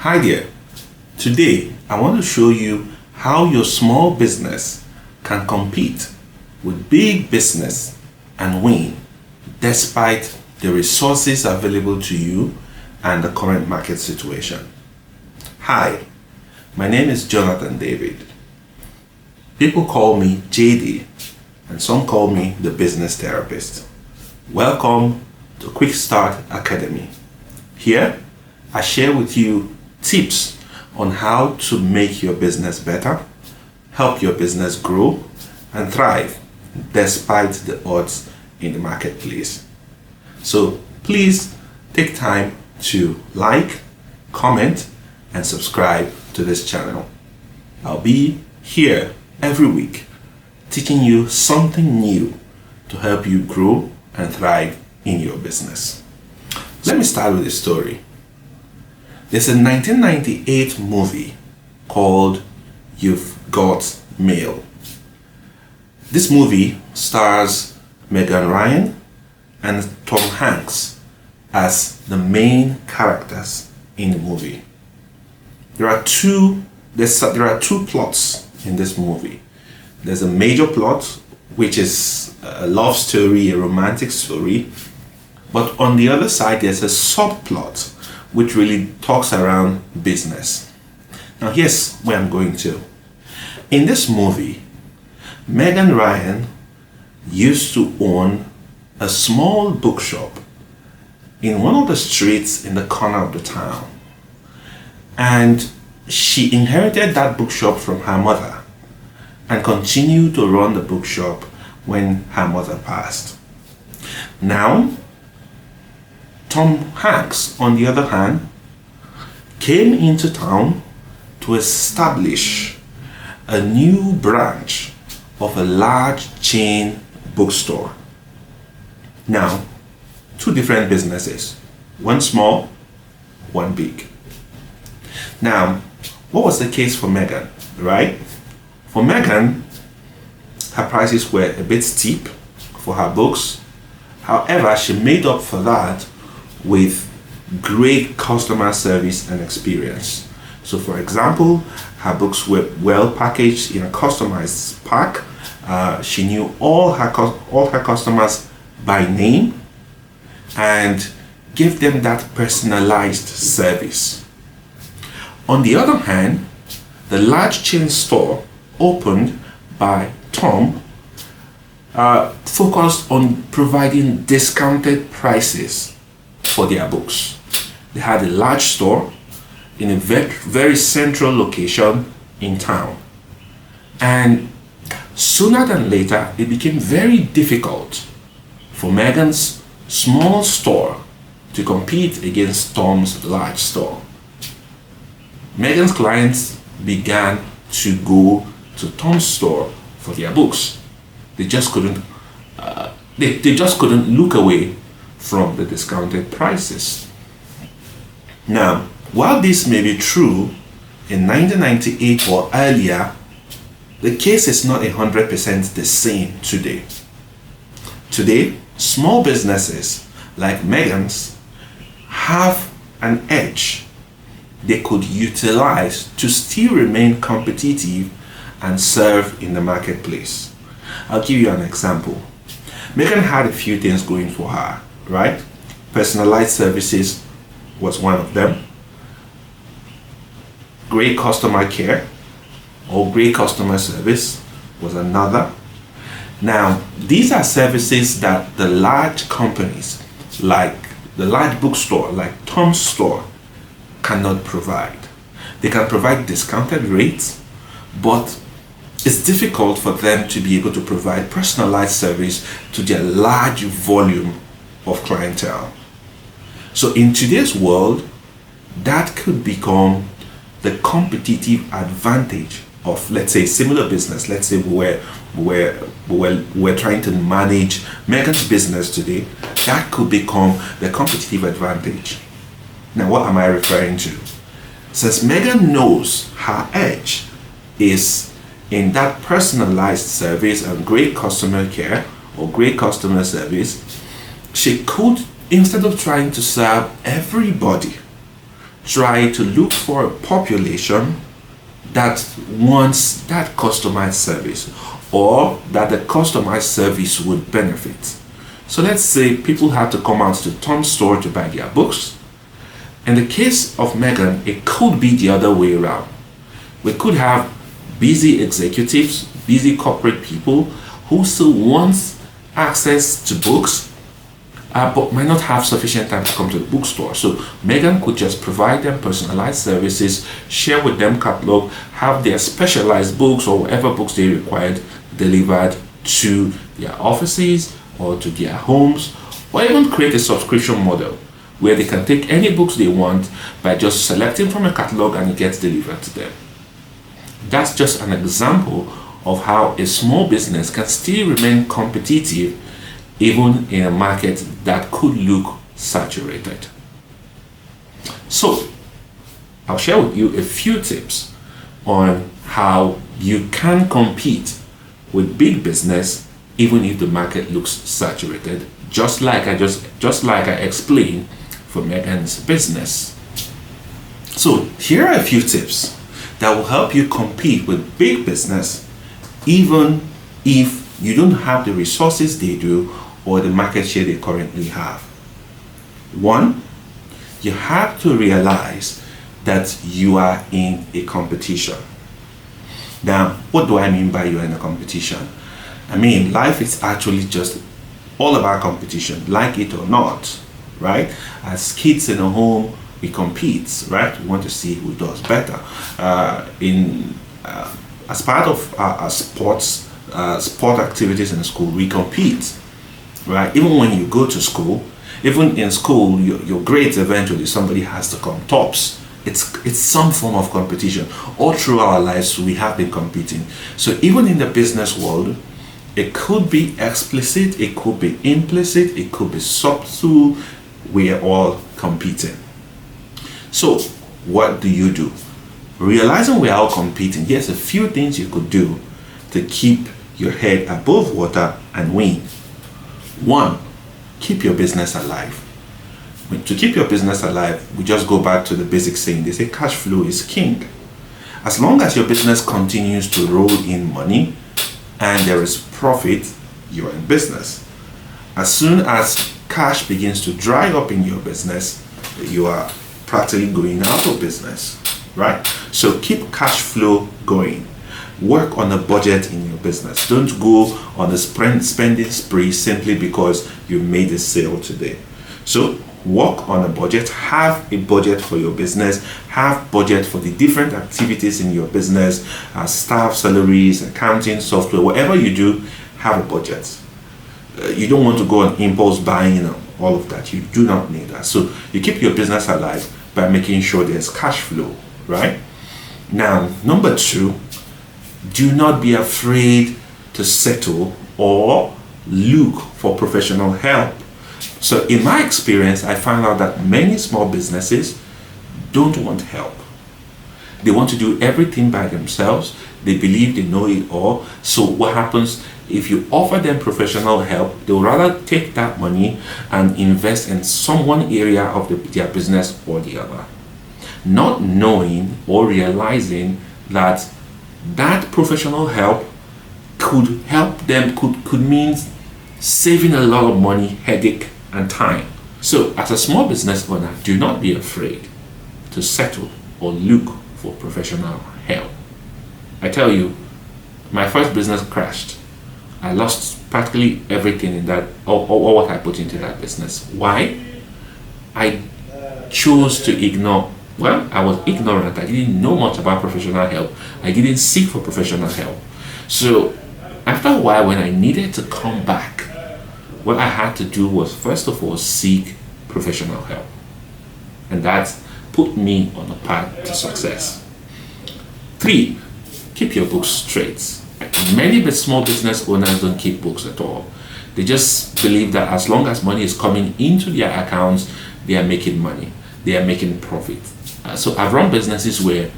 Hi there. Today I want to show you how your small business can compete with big business and win despite the resources available to you and the current market situation. Hi, my name is Jonathan David. People call me JD and some call me the business therapist. Welcome to Quick Start Academy. Here I share with you tips on how to make your business better, help your business grow and thrive despite the odds in the marketplace. So please take time to like, comment and subscribe to this channel. I'll be here every week teaching you something new to help you grow and thrive in your business. Let me start with a story. There's a 1998 movie called You've Got Mail. This movie stars Megan Ryan and Tom Hanks as the main characters in the movie. There are two plots in this movie. There's a major plot, which is a love story, a romantic story. But on the other side, there's a subplot which really talks around business. Now here's where I'm going to. In this movie, Megan Ryan used to own a small bookshop in one of the streets in the corner of the town. And she inherited that bookshop from her mother and continued to run the bookshop when her mother passed. Now, Tom Hanks, on the other hand, came into town to establish a new branch of a large chain bookstore. Now, two different businesses, one small, one big. Now, what was the case for Megan, right? For Megan, her prices were a bit steep for her books. However, she made up for that with great customer service and experience. So for example, her books were well packaged in a customized pack. She knew all her customers by name and gave them that personalized service. On the other hand, the large chain store opened by Tom focused on providing discounted prices for their books. They had a large store in a very central location in town. And sooner than later, it became very difficult for Megan's small store to compete against Tom's large store. Megan's clients began to go to Tom's store for their books. They just couldn't look away from the discounted prices. Now, while this may be true in 1998 or earlier, the case is not 100% the same today. Today, small businesses like Megan's have an edge they could utilize to still remain competitive and serve in the marketplace. I'll give you an example. Megan had a few things going for her, right? Personalized services was one of them. Great customer care or great customer service was another. Now, these are services that the large companies, like the large bookstore, like Tom's store, cannot provide. They can provide discounted rates, but it's difficult for them to be able to provide personalized service to their large volume of clientele. So in today's world, that could become the competitive advantage of, let's say, similar business. Let's say we're trying to manage Megan's business today. That could become the competitive advantage. Now, what am I referring to? Since Megan knows her edge is in that personalized service and great customer care or great customer service, she could, instead of trying to serve everybody, try to look for a population that wants that customized service, or that the customized service would benefit. So let's say people have to come out to Tom's store to buy their books. In the case of Megan, it could be the other way around. We could have busy executives, busy corporate people who still wants access to books, but might not have sufficient time to come to the bookstore. So Megan could just provide them personalized services, share with them catalog, have their specialized books or whatever books they required delivered to their offices or to their homes, or even create a subscription model where they can take any books they want by just selecting from a catalog and it gets delivered to them. That's just an example of how a small business can still remain competitive even in a market that could look saturated. So, I'll share with you a few tips on how you can compete with big business even if the market looks saturated, just like I explained for Megan's business. So, here are a few tips that will help you compete with big business even if you don't have the resources they do or the market share they currently have. One, you have to realize that you are in a competition. Now, what do I mean by you're in a competition? I mean, life is actually just all about competition, like it or not, right? As kids in a home, we compete, right? We want to see who does better. As part of our sport activities in school, we compete, right? Even when you go to school, even in school, your grades eventually somebody has to come tops. It's some form of competition. All through our lives, we have been competing. So even in the business world, it could be explicit, it could be implicit, it could be subtle. We are all competing. So what do? Realizing we are all competing, here's a few things you could do to keep your head above water and win. One, keep your business alive. To keep your business alive, we just go back to the basic saying. They say cash flow is king. As long as your business continues to roll in money and there is profit, you're in business. As soon as cash begins to dry up in your business, you are practically going out of business, right? So keep cash flow going. Work on a budget in your business. Don't go on a spending spree simply because you made a sale today. So work on a budget. Have a budget for your business. Have budget for the different activities in your business, staff salaries, accounting, software, whatever you do, have a budget. You don't want to go on impulse buying and all of that. You do not need that. So you keep your business alive by making sure there's cash flow, right? Now, number two, do not be afraid to settle or look for professional help. So in my experience, I found out that many small businesses don't want help. They want to do everything by themselves. They believe they know it all. So what happens if you offer them professional help? They'll rather take that money and invest in some one area of their business or the other, not knowing or realizing that professional help could help them, could mean saving a lot of money, headache, and time. So as a small business owner, do not be afraid to settle or look for professional help. I tell you, my first business crashed. I lost practically everything in that, or what I put into that business. Why? I chose to ignore. Well, I was ignorant. I didn't know much about professional help. I didn't seek for professional help. So after a while, when I needed to come back, what I had to do was first of all seek professional help. And that put me on a path to success. 3, keep your books straight. Many small business owners don't keep books at all. They just believe that as long as money is coming into their accounts, they are making money. They are making profit. So I've run businesses where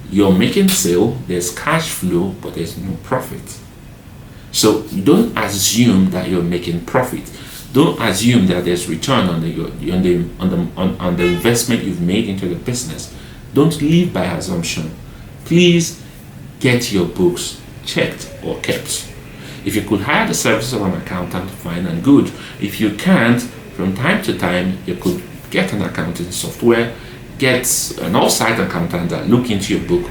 you're making sale, there's cash flow, but there's no profit. So you don't assume that you're making profit. Don't assume that there's return on the investment you've made into the business. Don't live by assumption. Please get your books checked or kept. If you could hire the services of an accountant, fine and good. If you can't, from time to time, you could get an accounting software, get an off-site accountant that look into your book.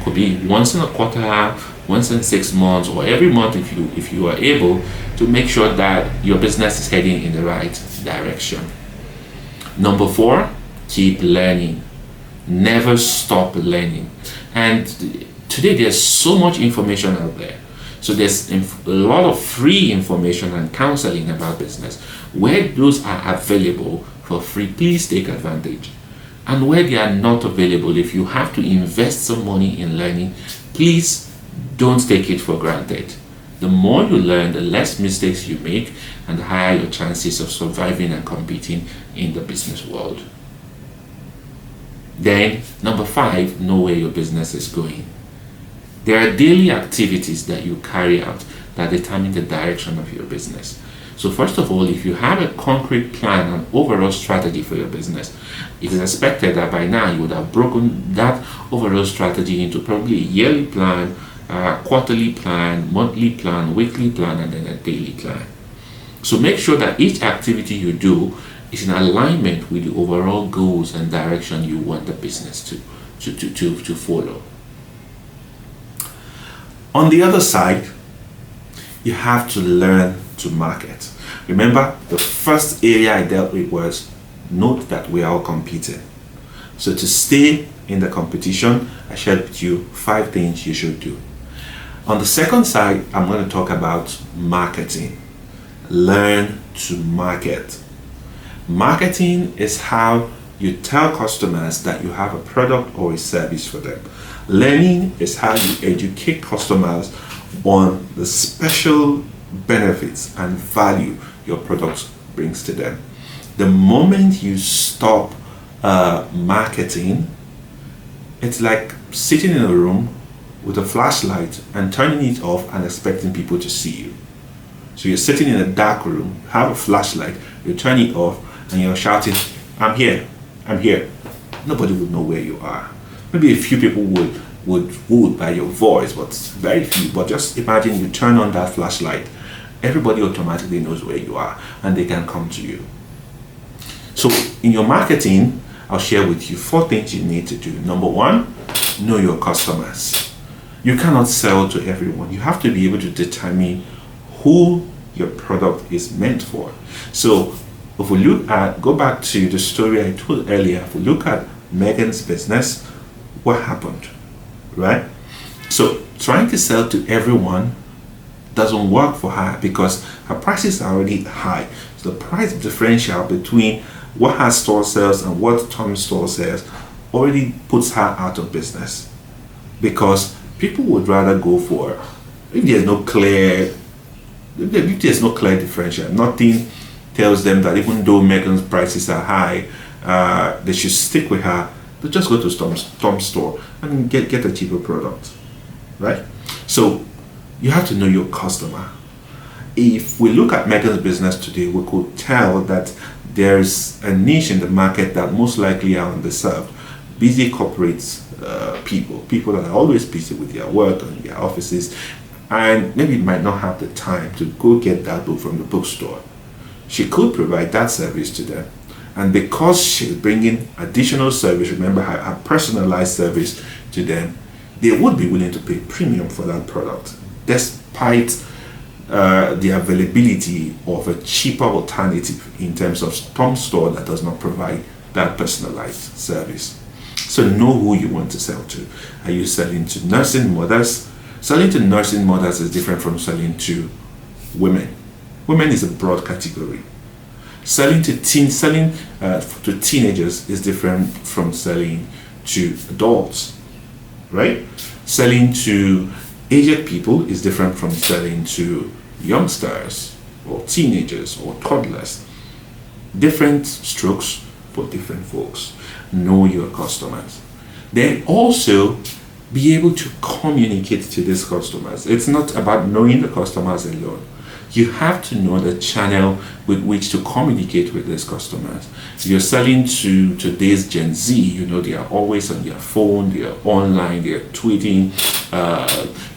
Could be once in a quarter, once in 6 months, or every month if you are able to make sure that your business is heading in the right direction. Number 4, keep learning. Never stop learning. And today there's so much information out there. So there's a lot of free information and counseling about business. Where those are available for free, please take advantage. And where they are not available, if you have to invest some money in learning, please don't take it for granted. The more you learn, the less mistakes you make, and the higher your chances of surviving and competing in the business world. Then, number 5, know where your business is going. There are daily activities that you carry out that determine the direction of your business. So first of all, if you have a concrete plan and overall strategy for your business, it is expected that by now you would have broken that overall strategy into probably a yearly plan, quarterly plan, monthly plan, weekly plan, and then a daily plan. So make sure that each activity you do is in alignment with the overall goals and direction you want the business to follow. On the other side, you have to learn to market. Remember, the first area I dealt with was note that we are all competing. So to stay in the competition, I shared with you 5 things you should do. On the second side, I'm going to talk about marketing. Learn to market. Marketing is how you tell customers that you have a product or a service for them. Learning is how you educate customers on the special benefits and value your product brings to them. The moment you stop marketing, it's like sitting in a room with a flashlight and turning it off and expecting people to see you. So you're sitting in a dark room, have a flashlight, you turn it off, and you're shouting, I'm here, I'm here. Nobody would know where you are. Maybe a few people would by your voice, but very few. But just imagine you turn on that flashlight, everybody automatically knows where you are and they can come to you. So in your marketing, I'll share with you 4 things you need to do. Number 1, know your customers. You cannot sell to everyone. You have to be able to determine who your product is meant for. So if we go back to the story I told earlier, if we look at Megan's business, what happened, right? So trying to sell to everyone doesn't work for her because her prices are already high. So the price differential between what her store sells and what Tom's store sells already puts her out of business, because people would rather go for, if there's no clear differential, nothing tells them that even though Megan's prices are high, they should stick with her. They just go to Tom's store and get a cheaper product, right? So you have to know your customer. If we look at Megan's business today, we could tell that there's a niche in the market that most likely are underserved. Busy corporates, people that are always busy with their work and their offices, and maybe might not have the time to go get that book from the bookstore. She could provide that service to them. And because she's bringing additional service, remember her personalized service to them, they would be willing to pay premium for that product, despite the availability of a cheaper alternative in terms of some store that does not provide that personalized service. So know who you want to sell to. Are you selling to nursing mothers? Selling to nursing mothers is different from selling to women. Women is a broad category. Selling to teenagers is different from selling to adults, right? Selling to aged people is different from selling to youngsters or teenagers or toddlers. Different strokes for different folks. Know your customers. Then also be able to communicate to these customers. It's not about knowing the customers alone. you have to know the channel with which to communicate with these customers. If you're selling to today's Gen Z, you know, they are always on their phone, they are online, they are tweeting,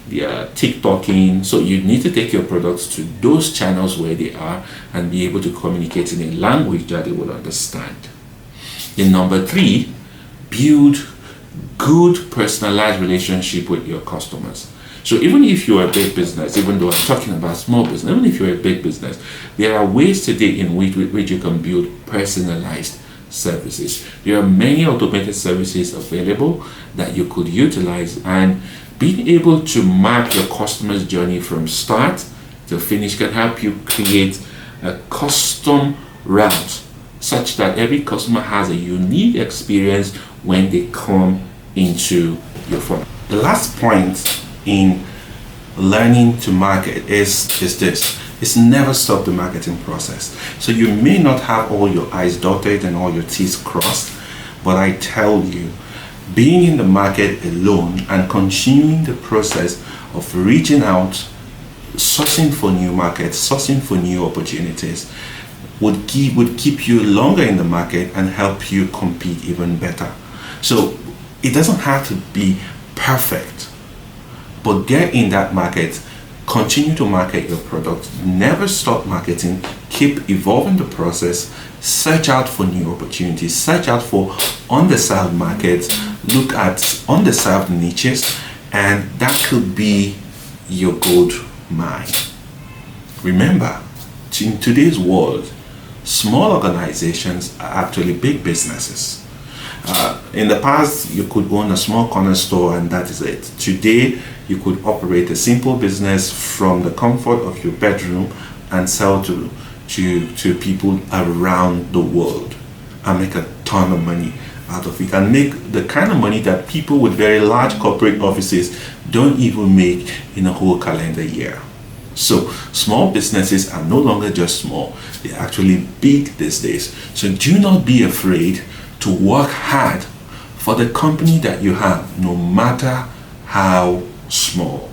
they are TikToking. So you need to take your products to those channels where they are and be able to communicate in a language that they will understand. Then number 3, build good personalized relationship with your customers. So even if you're a big business, even though I'm talking about small business, even if you're a big business, there are ways today in which you can build personalized services. There are many automated services available that you could utilize, and being able to map your customer's journey from start to finish can help you create a custom route such that every customer has a unique experience when they come into your firm. The last point in learning to market is this: it's never stop the marketing process. So you may not have all your I's dotted and all your T's crossed, but I tell you, being in the market alone and continuing the process of reaching out, sourcing for new markets, sourcing for new opportunities would keep you longer in the market and help you compete even better. So it doesn't have to be perfect, but get in that market, continue to market your product, never stop marketing, keep evolving the process, search out for new opportunities, search out for underserved markets, look at underserved niches, and that could be your gold mine. Remember, in today's world, small organizations are actually big businesses. In the past, you could own a small corner store and that is it. Today, you could operate a simple business from the comfort of your bedroom and sell to people around the world and make a ton of money out of it, and make the kind of money that people with very large corporate offices don't even make in a whole calendar year. So small businesses are no longer just small, they're actually big these days. So do not be afraid to work hard for the company that you have, no matter how small.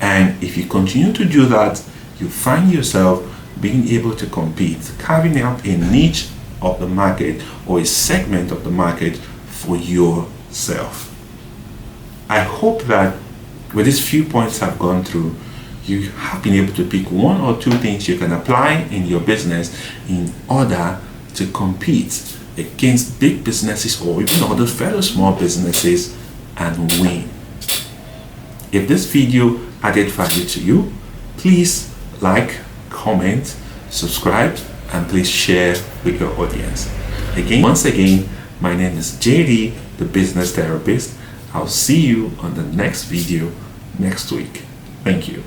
And if you continue to do that, you find yourself being able to compete, carving out a niche of the market or a segment of the market for yourself. I hope that with these few points I've gone through, you have been able to pick 1 or 2 things you can apply in your business in order to compete against big businesses or even other fellow small businesses and win. If this video added value to you, please like, comment, subscribe, and please share with your audience. Once again, my name is JD, the business therapist. I'll see you on the next video next week. Thank you.